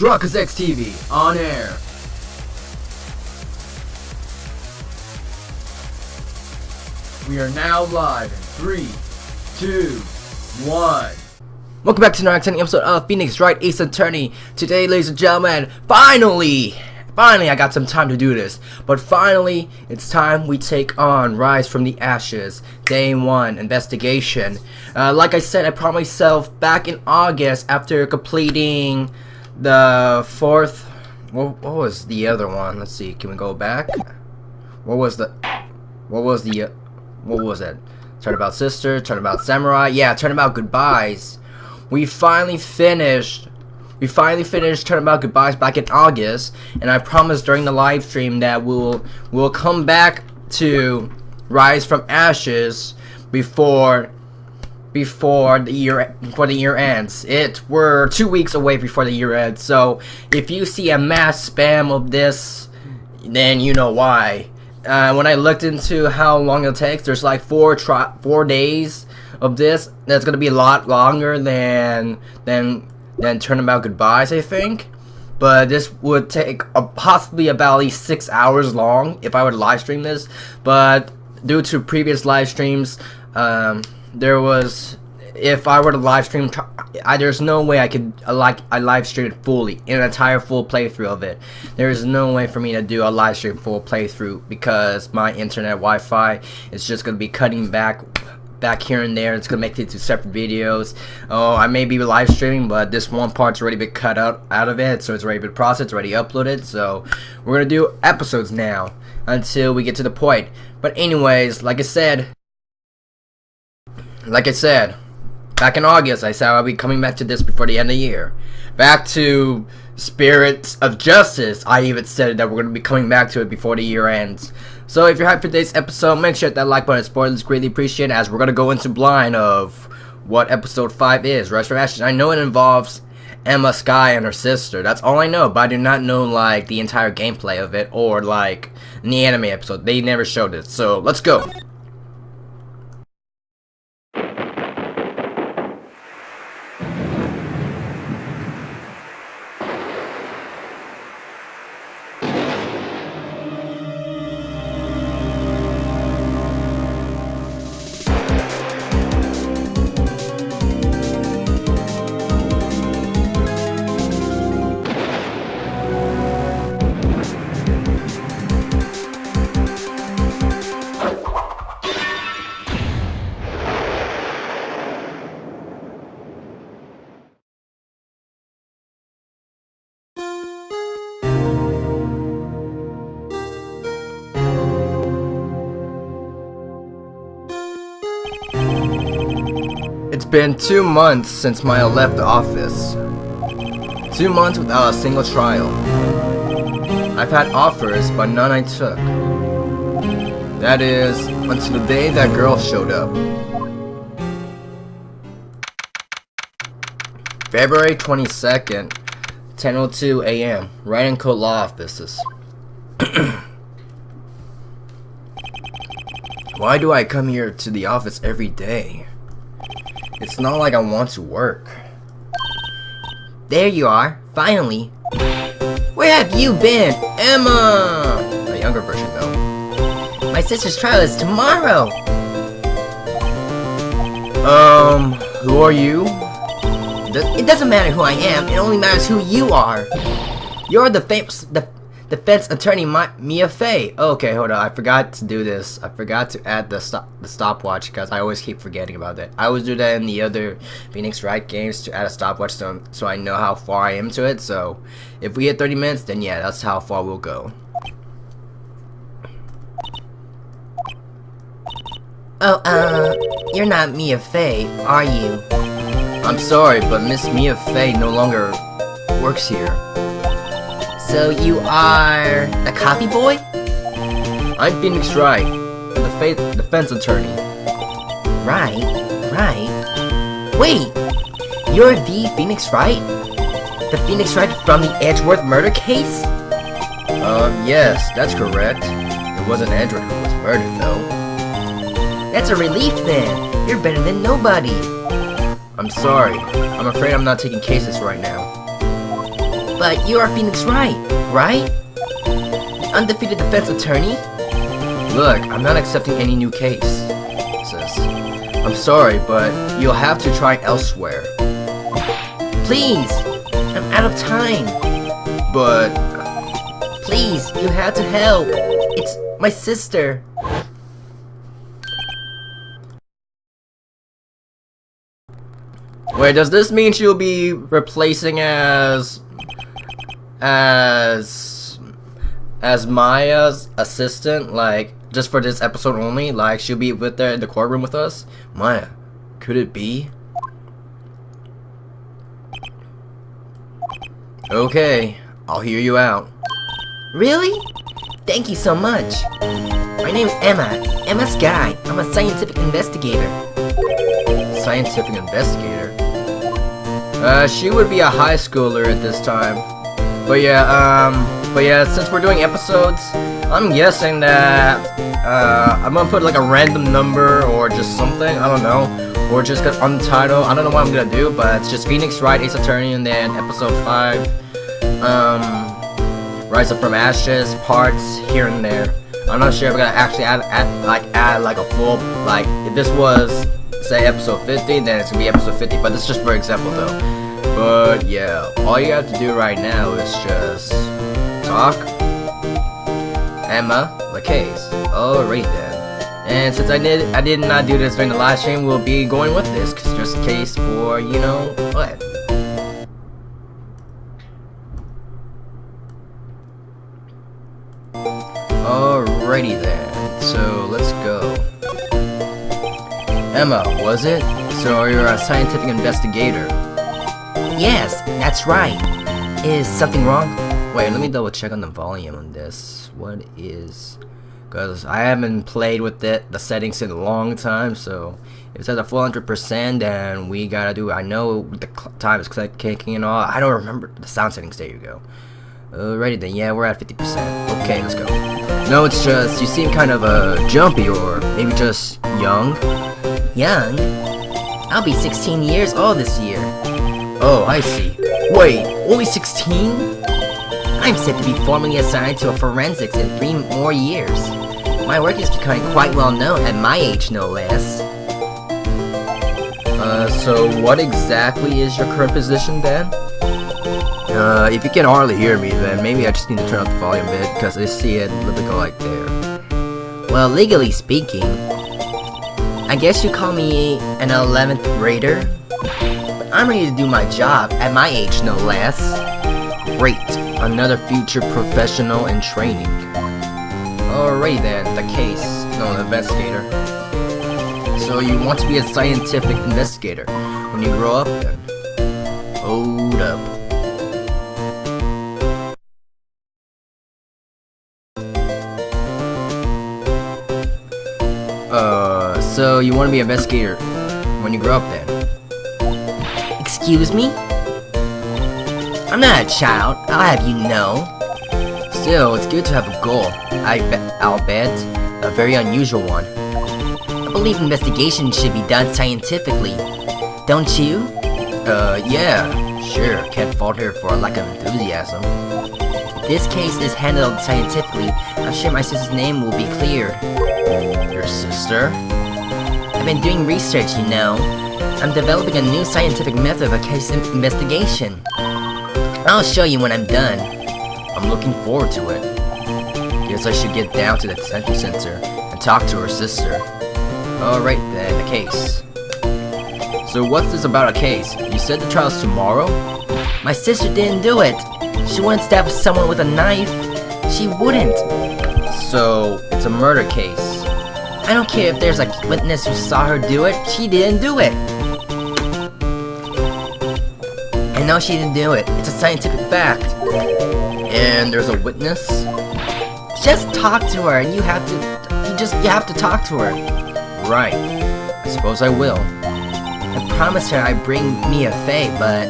Truckers X TV on air. We are now live in 3, 2, 1. Welcome back to another exciting episode of Phoenix Wright, Ace Attorney. Today, ladies and gentlemen, finally I got some time to do this. But finally, it's time we take on Rise from the Ashes, Day 1 investigation. Like I said, I promised myself back in August after completing the fourth. What was the other one? Let's see. Can we go back? What was it? Turnabout Sister, Turnabout Samurai. Yeah, Turnabout Goodbyes. We finally finished Turnabout Goodbyes back in August, and I promised during the live stream that we'll come back to Rise from Ashes before the year ends. We're 2 weeks away before the year ends, so if you see a mass spam of this, then you know why. When I looked into how long it'll take, there's like 4 days of this. That's gonna be a lot longer than Turnabout Goodbyes, I think. But this would take possibly about at least 6 hours long if I were to live stream this. But due to previous live streams, if I were to live stream, there's no way I could live stream it fully, an entire full playthrough of it. There's no way for me to do a live stream full playthrough because my internet Wi-Fi is just gonna be cutting back here and there. It's gonna make it into separate videos. Oh, I may be live streaming, but this one part's already been cut out of it, so it's already been processed, already uploaded. So we're gonna do episodes now until we get to the point. But anyways, like I said, back in August, I said I'll be coming back to this before the end of the year. Back to Spirits of Justice, I even said that we're going to be coming back to it before the year ends. So if you're hyped for today's episode, make sure to hit that like button. Spoilers greatly appreciated, as we're going to go into blind of what episode 5 is, Rise from Ashes. I know it involves Lana Skye and her sister. That's all I know, but I do not know like the entire gameplay of it or like in the anime episode. They never showed it. So let's go. It's been 2 months since Maya left the office. 2 months without a single trial. I've had offers, but none I took. That is, until the day that girl showed up. February 22nd, 10:02 a.m. Right in Code Law offices. Why do I come here to the office every day? It's not like I want to work. There you are, finally. Where have you been, Emma? A younger version, though. My sister's trial is tomorrow. Who are you? It doesn't matter who I am. It only matters who you are. You're the defense attorney, Mia Fey. Okay, hold on. I forgot to do this. I forgot to add the stopwatch because I always keep forgetting about that. I always do that in the other Phoenix Wright games to add a stopwatch so I know how far I am to it. So if we hit 30 minutes, then yeah, that's how far we'll go. Oh, you're not Mia Fey, are you? I'm sorry, but Miss Mia Fey no longer works here. So you are the coffee boy? I'm Phoenix Wright, the defense attorney. Right. Wait, you're the Phoenix Wright? The Phoenix Wright from the Edgeworth murder case? Yes, that's correct. It wasn't Edgeworth who was murdered, though. That's a relief then. You're better than nobody. I'm sorry. I'm afraid I'm not taking cases right now. But you are Phoenix Wright, right? Undefeated defense attorney? Look, I'm not accepting any new case, sis. I'm sorry, but you'll have to try elsewhere. Please! I'm out of time! But... Please, you have to help! It's my sister! Wait, does this mean she'll be replacing as Maya's assistant, like, just for this episode only? Like, she'll be with there in the courtroom with us? Maya, could it be? Okay, I'll hear you out. Really? Thank you so much. My name's Lana Skye. I'm a scientific investigator. Scientific investigator? She would be a high schooler at this time. But yeah, since we're doing episodes, I'm guessing that, I'm gonna put like a random number or just something, I don't know. Or just on the title, I don't know what I'm gonna do, but it's just Phoenix Wright, Ace Attorney, and then episode 5, Rise Up From Ashes, parts here and there. I'm not sure if I'm gonna actually add like a full, like, if this was, say, episode 50, then it's gonna be episode 50, but this is just for example though. But yeah, all you have to do right now is just talk. Emma, the case. Alright then. And since I did not do this during the live stream, we'll be going with this, cause just a case for, you know, what? Alrighty then, so let's go. Emma, was it? So you're a scientific investigator? Yes, that's right. Is something wrong? Wait, let me double check on the volume on this. What is... Because I haven't played with the settings in a long time, so if it's at a full 100%, then we gotta do... I know the time is kicking and all. I don't remember the sound settings. There you go. Alrighty then, yeah, we're at 50%. Okay, let's go. No, it's just, you seem kind of jumpy, or maybe just young. Young? I'll be 16 years old this year. Oh, I see. Wait, only 16? I'm set to be formally assigned to a forensics in 3 more years. My work is becoming quite well known at my age, no less. So what exactly is your current position then? If you can hardly hear me, then maybe I just need to turn up the volume a bit, because I see it a little bit like there. Well, legally speaking, I guess you call me an 11th grader? But I'm ready to do my job, at my age no less. Great, another future professional in training. Alrighty then, the investigator. So you want to be a scientific investigator when you grow up then? Hold up. So you want to be an investigator when you grow up then? Excuse me? I'm not a child, I'll have you know. Still, it's good to have a goal. I'll bet a very unusual one. I believe investigation should be done scientifically. Don't you? Yeah, sure. Can't fault her for a lack of enthusiasm. If this case is handled scientifically, I'm sure my sister's name will be cleared. Your sister? I've been doing research, you know. I'm developing a new scientific method of a case investigation. I'll show you when I'm done. I'm looking forward to it. Guess I should get down to the detention center and talk to her sister. Alright then, the case. So what's this about a case? You said the trial's tomorrow? My sister didn't do it. She wouldn't stab someone with a knife. She wouldn't. So, it's a murder case. I don't care if there's a witness who saw her do it. She didn't do it. I know she didn't do it. It's a scientific fact. And there's a witness? Just talk to her, and you have to talk to her. Right. I suppose I will. I promised her I'd bring Mia Fey, but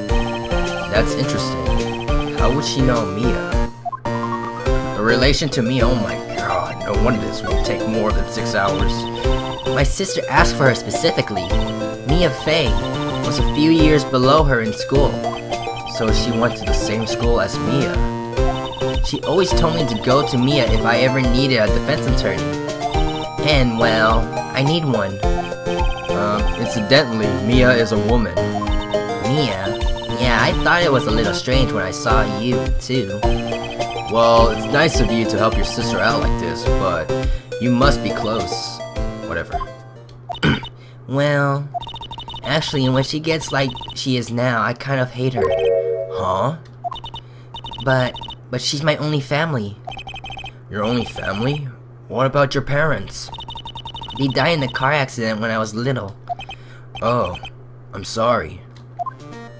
that's interesting. How would she know Mia? The relation to Mia, oh my god, no wonder this will take more than 6 hours. My sister asked for her specifically. Mia Fey was a few years below her in school. So she went to the same school as Mia. She always told me to go to Mia if I ever needed a defense attorney. And well, I need one. Incidentally, Mia is a woman. Mia? Yeah, I thought it was a little strange when I saw you, too. Well, it's nice of you to help your sister out like this, but you must be close. Whatever. Well, actually, when she gets like she is now, I kind of hate her. Huh? But she's my only family. Your only family? What about your parents? They died in a car accident when I was little. Oh, I'm sorry.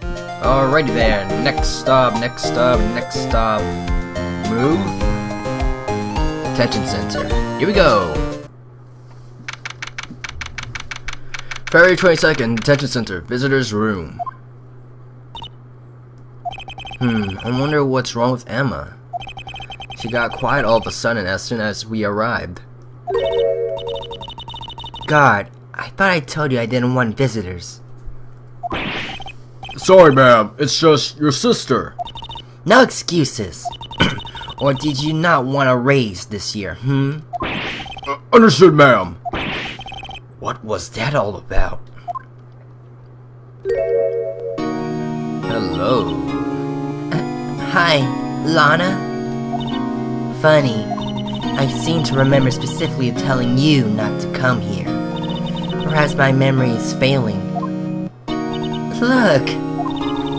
Alrighty then, next stop. Move. Detention center. Here we go. February 22nd, detention center, visitor's room. I wonder what's wrong with Emma. She got quiet all of a sudden as soon as we arrived. God, I thought I told you I didn't want visitors. Sorry, ma'am. It's just your sister. No excuses. Or did you not want a raise this year, Understood, ma'am. What was that all about? Hello. Hi, Lana? Funny. I seem to remember specifically telling you not to come here. Perhaps my memory is failing. Look,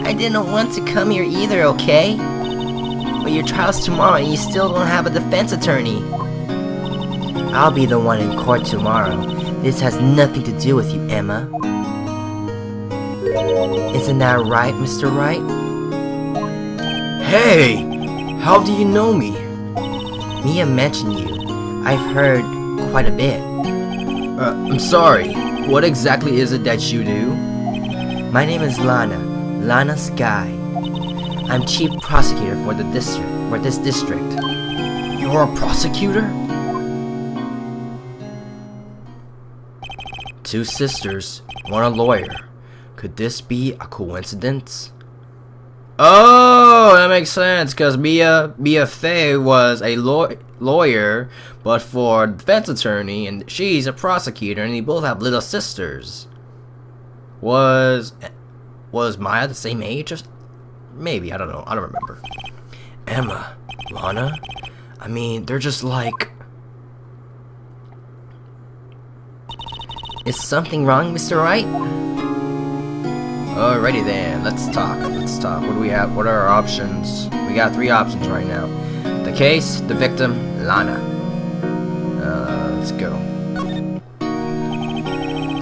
I didn't want to come here either, okay? But your trial's tomorrow and you still don't have a defense attorney. I'll be the one in court tomorrow. This has nothing to do with you, Emma. Isn't that right, Mr. Wright? Hey! How do you know me? Mia mentioned you. I've heard quite a bit. I'm sorry. What exactly is it that you do? My name is Lana Skye. I'm chief prosecutor for this district. You're a prosecutor? Two sisters, one a lawyer. Could this be a coincidence? Oh, that makes sense, because Mia Fey was a lawyer, but for defense attorney, and she's a prosecutor, and they both have little sisters. Was Maya the same age? Or maybe, I don't know. I don't remember. Emma, Lana? I mean, they're just like... Is something wrong, Mr. Wright? Alrighty then, let's talk. What do we have? What are our options? We got 3 options right now. The case, the victim, Lana. Let's go.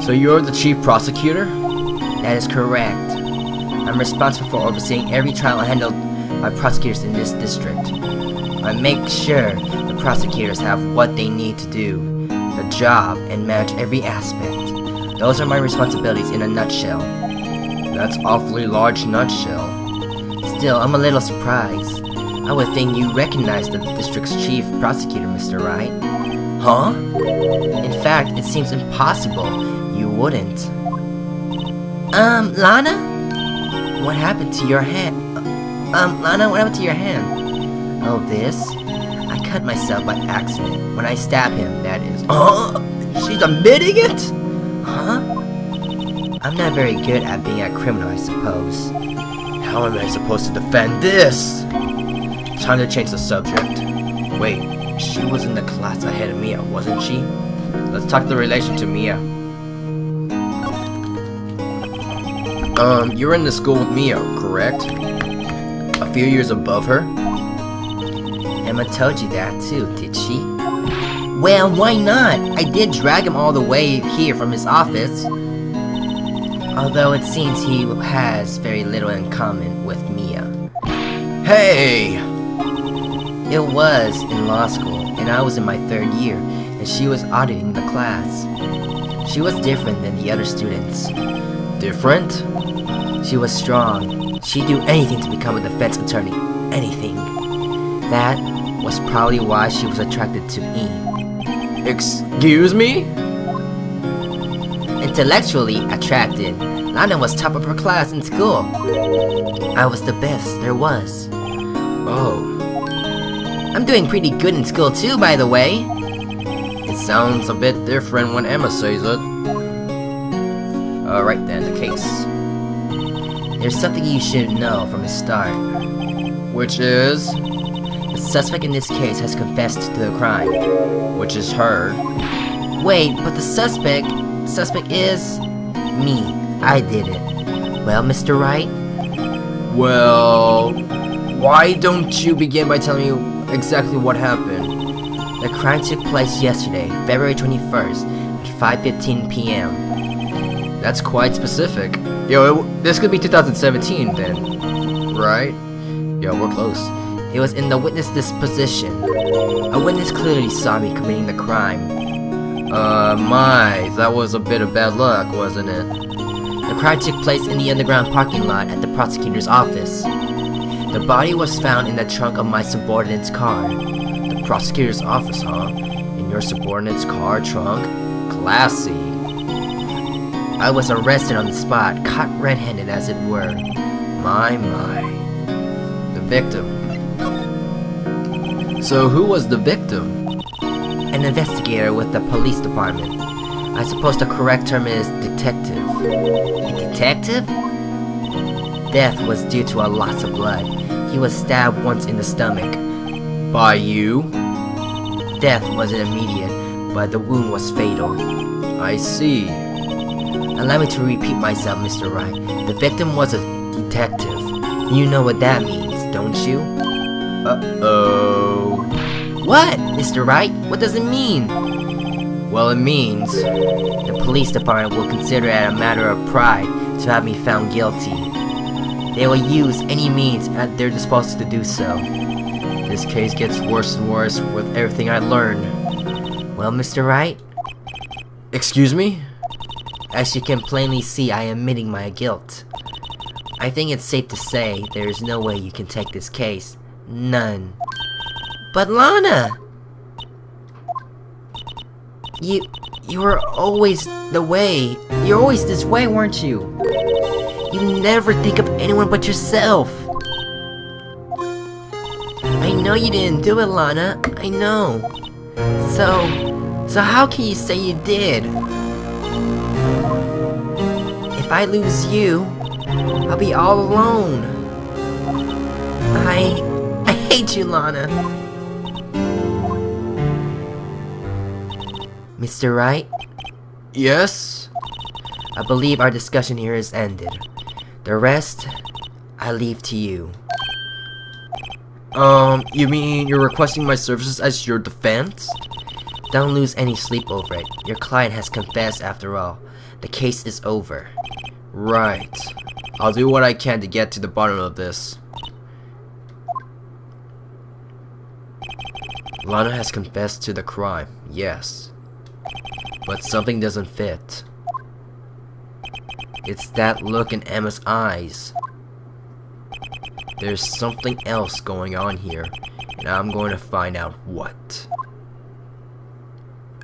So you're the chief prosecutor? That is correct. I'm responsible for overseeing every trial handled by prosecutors in this district. I make sure the prosecutors have what they need to do the job and manage every aspect. Those are my responsibilities in a nutshell. That's awfully large nutshell. Still, I'm a little surprised. I would think you recognize the district's chief prosecutor, Mr. Wright. Huh? In fact, it seems impossible you wouldn't. Lana? What happened to your hand? Lana, what happened to your hand? Oh, this? I cut myself by accident. When I stabbed him, that is. She's admitting it? Huh? I'm not very good at being a criminal, I suppose. How am I supposed to defend this? Time to change the subject. Wait, she was in the class ahead of Mia, wasn't she? Let's talk the relation to Mia. You're in the school with Mia, correct? A few years above her? Emma told you that too, did she? Well, why not? I did drag him all the way here from his office. Although it seems he has very little in common with Mia. Hey! It was in law school, and I was in my 3rd year, and she was auditing the class. She was different than the other students. Different? She was strong. She'd do anything to become a defense attorney. Anything. That was probably why she was attracted to me. Excuse me? Intellectually attracted. Lana was top of her class in school. I was the best there was. Oh, I'm doing pretty good in school too, by the way. It sounds a bit different when Emma says it. Alright then, the case. There's something you should know from the start. Which is... The suspect in this case has confessed to the crime. Which is her. Wait, but the suspect is... me. I did it. Well, Mr. Wright? Well... Why don't you begin by telling me exactly what happened? The crime took place yesterday, February 21st, at 5:15 p.m. That's quite specific. Yo, this could be 2017 then, right? Yo, we're close. It was in the witness disposition. A witness clearly saw me committing the crime. That was a bit of bad luck, wasn't it? The crime took place in the underground parking lot at the prosecutor's office. The body was found in the trunk of my subordinate's car. The prosecutor's office, huh? In your subordinate's car trunk? Classy. I was arrested on the spot, caught red-handed as it were. My. The victim. So who was the victim? An investigator with the police department. I suppose the correct term is detective. A detective? Death was due to a loss of blood. He was stabbed once in the stomach. By you? Death wasn't immediate, but the wound was fatal. I see. Allow me to repeat myself, Mr. Wright. The victim was a detective. You know what that means, don't you? Uh-oh. What, Mr. Wright? What does it mean? Well, it means... The police department will consider it a matter of pride to have me found guilty. They will use any means at their disposal to do so. This case gets worse and worse with everything I learn. Well, Mr. Wright? Excuse me? As you can plainly see, I am admitting my guilt. I think it's safe to say there is no way you can take this case. None. But Lana! You were always the way. You're always this way, weren't you? You never think of anyone but yourself. I know you didn't do it, Lana. I know. So how can you say you did? If I lose you, I'll be all alone. I hate you, Lana. Mr. Wright? Yes? I believe our discussion here is ended. The rest, I leave to you. You mean you're requesting my services as your defense? Don't lose any sleep over it. Your client has confessed after all. The case is over. Right. I'll do what I can to get to the bottom of this. Lana has confessed to the crime, yes. But something doesn't fit. It's that look in Emma's eyes. There's something else going on here, and I'm going to find out what.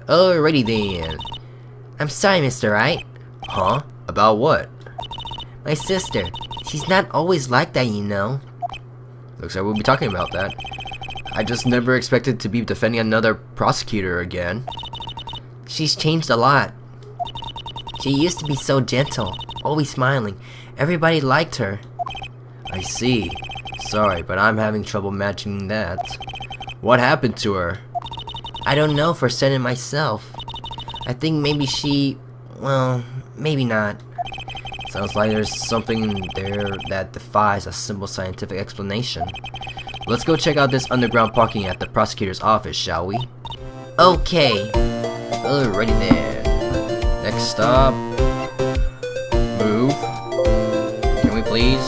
Alrighty then. I'm sorry, Mr. Wright. Huh? About what? My sister. She's not always like that, you know. Looks like we'll be talking about that. I just never expected to be defending another prosecutor again. She's changed a lot. She used to be so gentle, always smiling. Everybody liked her. I see. Sorry, but I'm having trouble matching that. What happened to her? I don't know for certain myself. I think maybe she... well, maybe not. Sounds like there's something there that defies a simple scientific explanation. Let's go check out this underground parking at the prosecutor's office, shall we? Okay. Alrighty then. Next stop. Move. Can we please?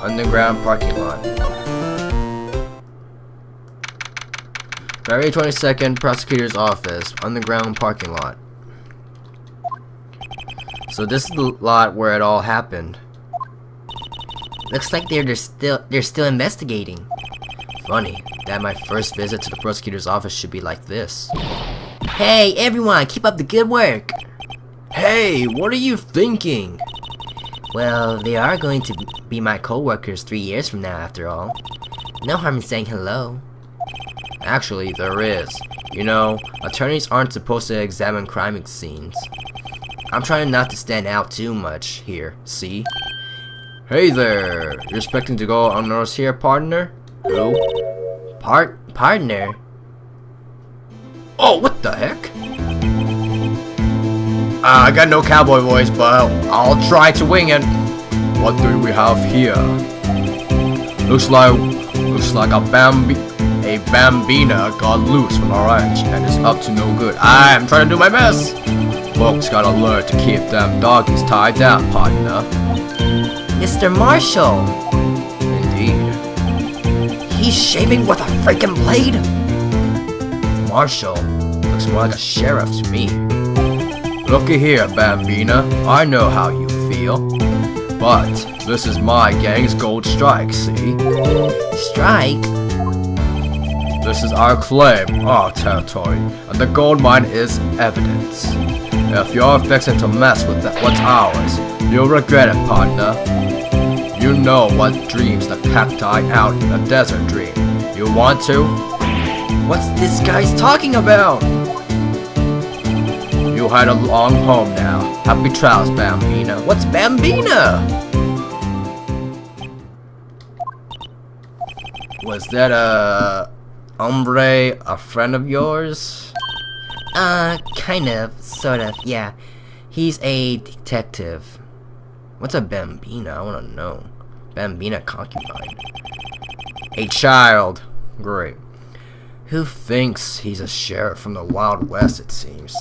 Underground parking lot. February 22nd, prosecutor's office. Underground parking lot. So this is the lot where it all happened. Looks like they're still investigating. Funny that my first visit to the prosecutor's office should be like this. Hey, everyone, keep up the good work. Hey, Hey, what are you thinking? Well, they are going to be my co-workers 3 years from now, after all. No harm in saying hello. Actually, there is. You know, attorneys aren't supposed to examine crime scenes. I'm trying not to stand out too much here, see? Hey there! You're expecting to go unnoticed here, partner? Who? Partner? Oh, what the heck? I got no cowboy voice, but I'll try to wing it. What do we have here? Looks like a bambina got loose from the ranch and is up to no good. I'm trying to do my best. Folks gotta learn to keep them doggies tied down, partner. Mr. Marshall! Indeed. He's shaving with a freaking blade? Marshall looks more like a sheriff to me. Looky here, Bambina. I know how you feel. But this is my gang's gold strike, see? Strike? This is our claim, our territory, and the gold mine is evidence. If you're fixing to mess with what's ours, you'll regret it, partner. You know what dreams the cacti out in the desert dream. You want to? What's this guy's talking about? You had a long home now. Happy trials, Bambina. What's Bambina? Was that a hombre a friend of yours? Kind of, sort of, yeah. He's a detective. What's a bambina? I wanna know. Bambina concubine. A child. Great. Who thinks he's a sheriff from the Wild West, it seems.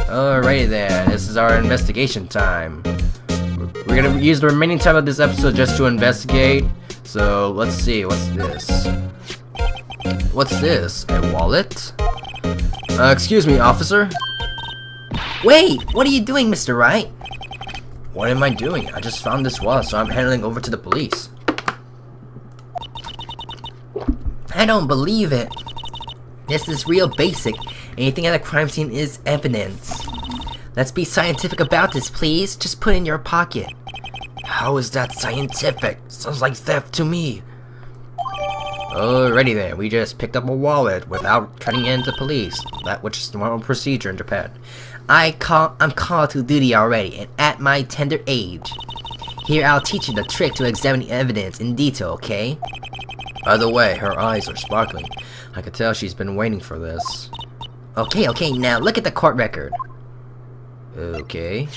Alrighty then, this is our investigation time. We're gonna use the remaining time of this episode just to investigate. So, let's see, what's this? What's this? A wallet? Excuse me, officer? Wait, what are you doing, Mr. Wright? What am I doing? I just found this wallet, so I'm handing over to the police. I don't believe it. This is real basic. Anything at a crime scene is evidence. Let's be scientific about this, please. Just put it in your pocket. How is that scientific? Sounds like theft to me. Alrighty then, we just picked up a wallet without cutting into police. That which is the normal procedure in Japan. I'm called to duty already, and at my tender age. Here, I'll teach you the trick to examining evidence in detail, okay? By the way, her eyes are sparkling. I could tell she's been waiting for this. Okay, now look at the court record. Okay.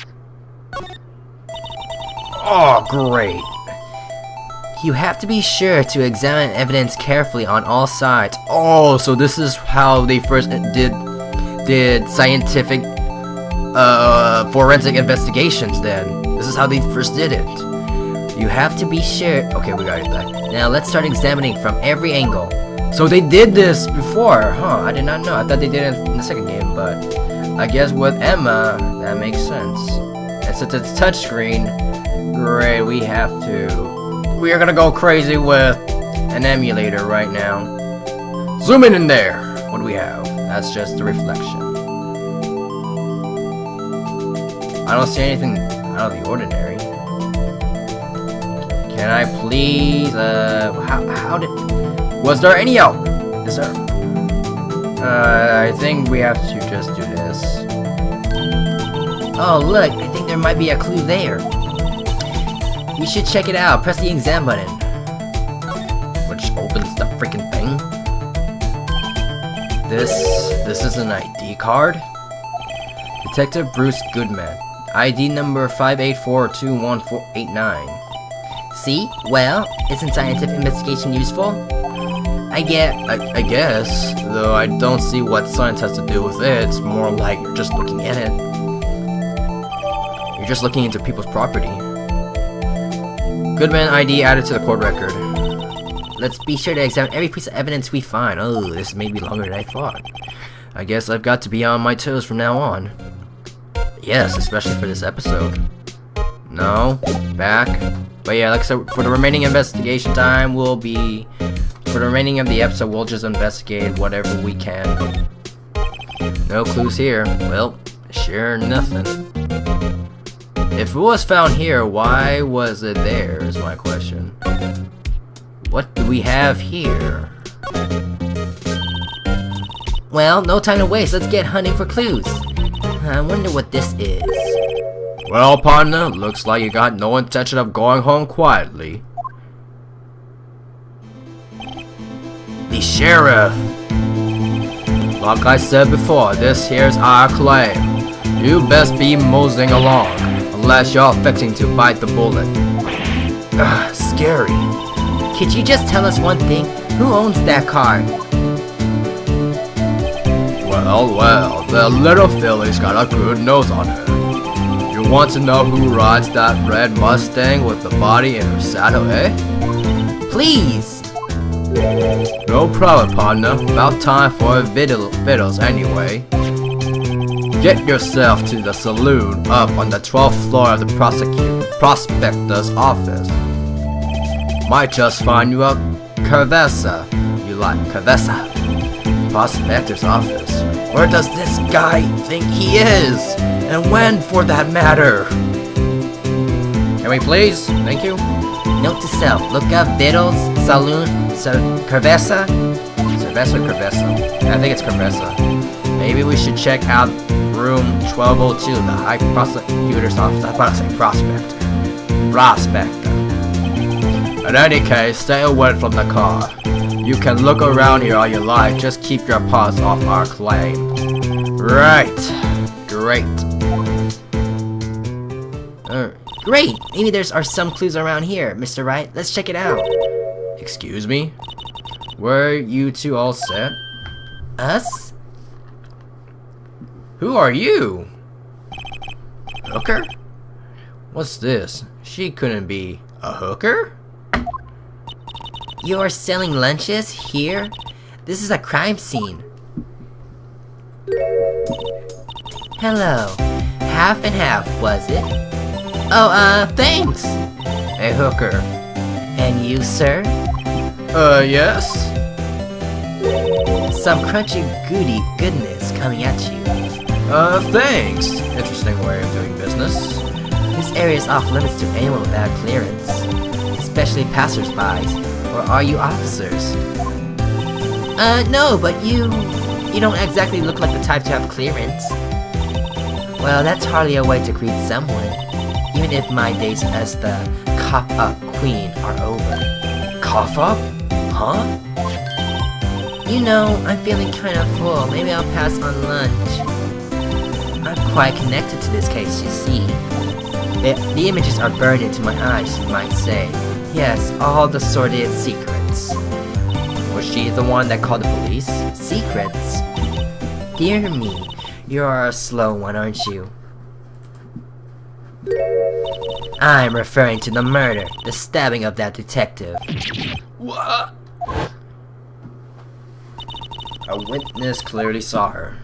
Oh, great. You have to be sure to examine evidence carefully on all sides. Oh, so this is how they first did scientific forensic investigations then. This is how they first did it. You have to be sure. Okay, we got it back. Now let's start examining from every angle. So they did this before, huh? I did not know. I thought they did it in the second game, but I guess with Emma, that makes sense. And since it's touchscreen, great, we are gonna go crazy with an emulator right now. Zoom in there. What do we have? That's just a reflection. I don't see anything out of the ordinary. Can I please, was there any help? Is there? I think we have to just do this. Oh, look, I think there might be a clue there. You should check it out. Press the exam button. Which opens the freaking thing. This is an ID card. Detective Bruce Goodman. ID number 584-21489. See? Well, isn't scientific investigation useful? I guess, though I don't see what science has to do with it. It's more like you're just looking at it. You're just looking into people's property. Goodman ID added to the court record. Let's be sure to examine every piece of evidence we find. Oh, this may be longer than I thought. I guess I've got to be on my toes from now on. Yes, especially for this episode. No, back. But yeah, like I said, for the remaining investigation time, for the remaining of the episode, we'll just investigate whatever we can. No clues here. Well, Sure, nothing. If it was found here, why was it there, is my question. What do we have here? Well, no time to waste. Let's get hunting for clues. I wonder what this is. Well, partner, looks like you got no intention of going home quietly. The sheriff! Like I said before, this here's our claim. You best be moseying along, unless you're fixing to bite the bullet. Scary. Could you just tell us one thing? Who owns that car? Well, the little filly's got a good nose on her. You want to know who rides that red Mustang with the body in her saddle, eh? Please! No problem, partner. About time for vittles anyway. Get yourself to the saloon up on the 12th floor of the prospector's office. Might just find you a cerveza. You like cerveza? Prospector's office. Where does this guy think he is? And when, for that matter? Can we please? Thank you. Note to self, look up Vittles, Saloon, Cerveza? Cerveza or Cerveza? I think it's Cerveza. Maybe we should check out room 1202, the High Prosecutor's office. I was about to say prospector. Prospector. In any case, stay away from the car. You can look around here all you like, just keep your paws off our claim. Right. Great. Great! Maybe are some clues around here, Mr. Wright. Let's check it out. Excuse me? Were you two all set? Us? Who are you? Hooker? What's this? She couldn't be a hooker? You're selling lunches here? This is a crime scene. Hello. Half and half, was it? Oh, thanks! A hooker. And you, sir? Yes? Some crunchy goodness coming at you. Thanks. Interesting way of doing business. This area is off limits to anyone without clearance, especially passers-by. Or are you officers? No, but you don't exactly look like the type to have clearance. Well, that's hardly a way to greet someone, even if my days as the cough-up queen are over. Cough up? Huh? You know, I'm feeling kind of full. Maybe I'll pass on lunch. I'm quite connected to this case, you see. The images are burned into my eyes, you might say. Yes, all the sordid secrets. Was she the one that called the police? Secrets? Dear me, you're a slow one, aren't you? I'm referring to the murder, the stabbing of that detective. What? A witness clearly saw her.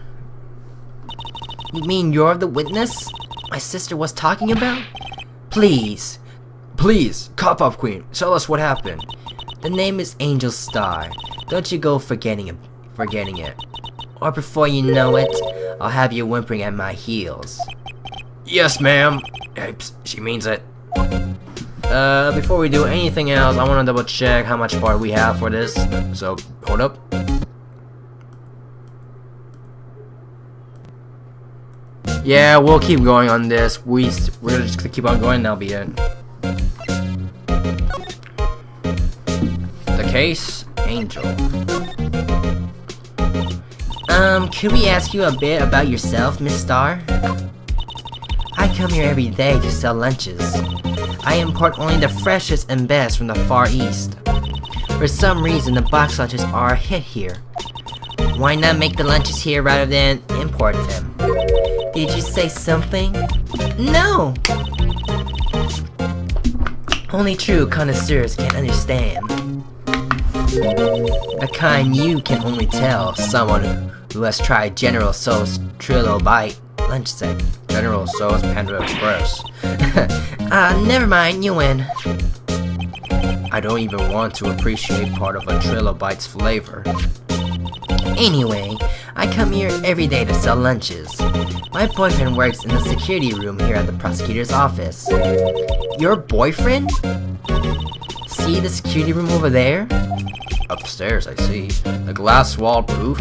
You mean you're the witness my sister was talking about? Please, Cop Up Queen, tell us what happened. the name is Angel Star. Don't you go forgetting it. Or before you know it, I'll have you whimpering at my heels. Yes, ma'am. She means it. Before we do anything else, I want to double check how much far we have for this. So, hold up. Yeah, we'll keep going on this. We're just gonna keep on going, that'll be it. The case, Angel. Could we ask you a bit about yourself, Miss Star? I come here every day to sell lunches. I import only the freshest and best from the Far East. For some reason, the box lunches are a hit here. Why not make the lunches here rather than import them? Did you say something? No! Only true connoisseurs can understand. The kind you can only tell someone who has tried General Tso's Trilobite lunch set. General Tso's Panda Express. Never mind, you win. I don't even want to appreciate part of a Trilobite's flavor. Anyway, I come here every day to sell lunches. My boyfriend works in the security room here at the prosecutor's office. Your boyfriend? See the security room over there? Upstairs, I see. The glass-walled booth.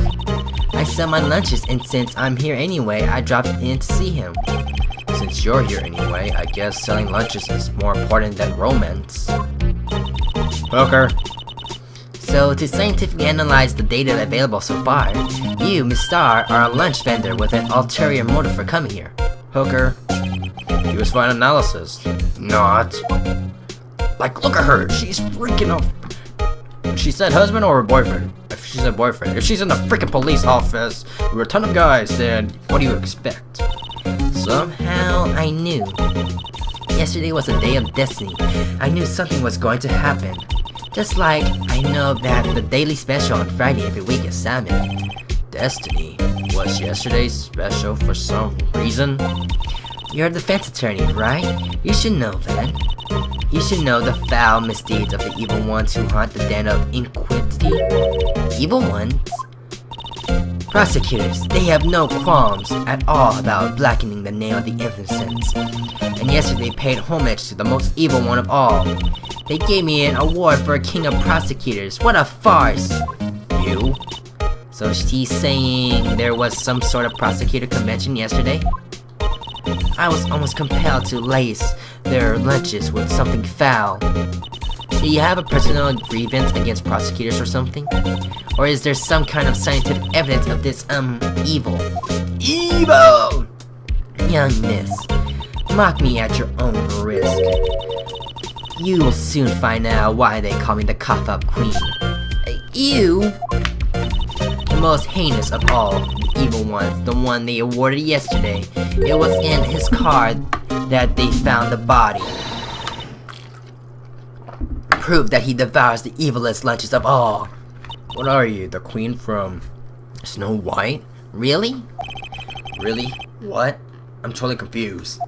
I sell my lunches, and since I'm here anyway, I dropped in to see him. Since you're here anyway, I guess selling lunches is more important than romance. Hooker. So, to scientifically analyze the data available so far, you, Miss Star, are a lunch vendor with an ulterior motive for coming here. Hooker. He was for an analysis. Not. Like, look at her. She's freaking off. She said husband or boyfriend? If she said boyfriend. If she's in the freaking police office with a ton of guys, then what do you expect? Somehow I knew. Yesterday was a day of destiny. I knew something was going to happen. Just like I know that the daily special on Friday every week is salmon. Destiny? Was yesterday's special for some reason? You're a defense attorney, right? You should know that. You should know the foul misdeeds of the evil ones who haunt the den of iniquity. Evil ones? Prosecutors, they have no qualms at all about blackening the name of the innocents. And yesterday paid homage to the most evil one of all. They gave me an award for a king of prosecutors. What a farce! You? So she's saying there was some sort of prosecutor convention yesterday? I was almost compelled to lace their lunches with something foul. Do you have a personal grievance against prosecutors or something? Or is there some kind of scientific evidence of this, evil? Evil! Young miss, mock me at your own risk. You will soon find out why they call me the cough-up queen. You? The most heinous of all the evil ones, the one they awarded yesterday. It was in his car that they found the body. Proof that he devours the evilest lunches of all. What are you, the queen from Snow White? Really? Really? What? I'm totally confused.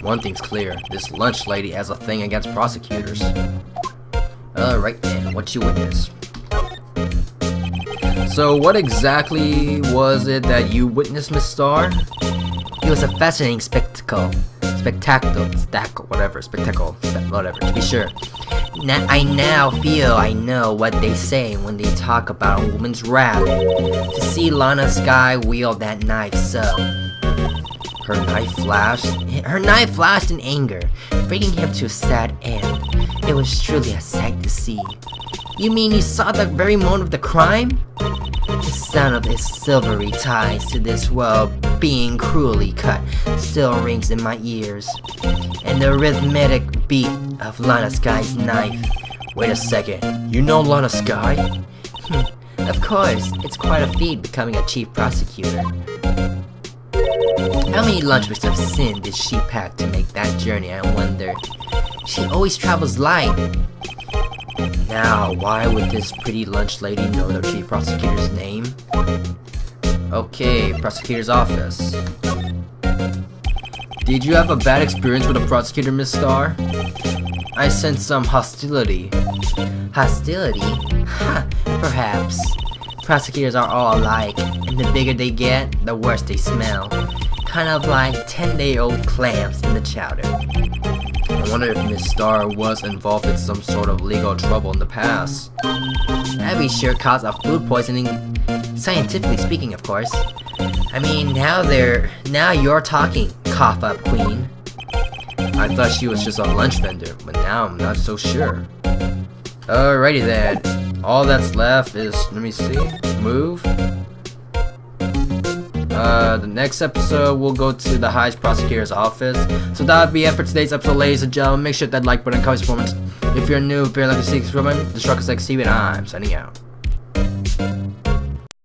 One thing's clear, this lunch lady has a thing against prosecutors. Right then, what you witnessed? So what exactly was it that you witnessed, Miss Star? It was a fascinating spectacle, to be sure. I now feel I know what they say when they talk about a woman's wrath. To see Lana Skye wield that knife so. Her knife flashed? Her knife flashed in anger, bringing him to a sad end. It was truly a sight to see. You mean you saw the very moment of the crime? The sound of his silvery ties to this world being cruelly cut still rings in my ears. And the rhythmic beat of Lana Skye's knife. Wait a second, you know Lana Skye? Of course, it's quite a feat becoming a chief prosecutor. How many lunchbox of sin did she pack to make that journey, I wonder? She always travels light. Now, why would this pretty lunch lady know the chief prosecutor's name? Okay, prosecutor's office. Did you have a bad experience with a prosecutor, Miss Star? I sense some hostility. Hostility? Ha, perhaps. Prosecutors are all alike, and the bigger they get, the worse they smell. Kind of like 10-day-old clams in the chowder. I wonder if Miss Star was involved in some sort of legal trouble in the past. That'd be sure cause of food poisoning, scientifically speaking, of course. I mean, now you're talking, cough-up queen. I thought she was just a lunch vendor, but now I'm not so sure. Alrighty then. All that's left is, let me see, move. The next episode, we'll go to the highest prosecutor's office. So that would be it for today's episode, ladies and gentlemen. Make sure that like button, comment. If you're new, if you're like to see this woman, the Struck is like Steve, and I'm signing out.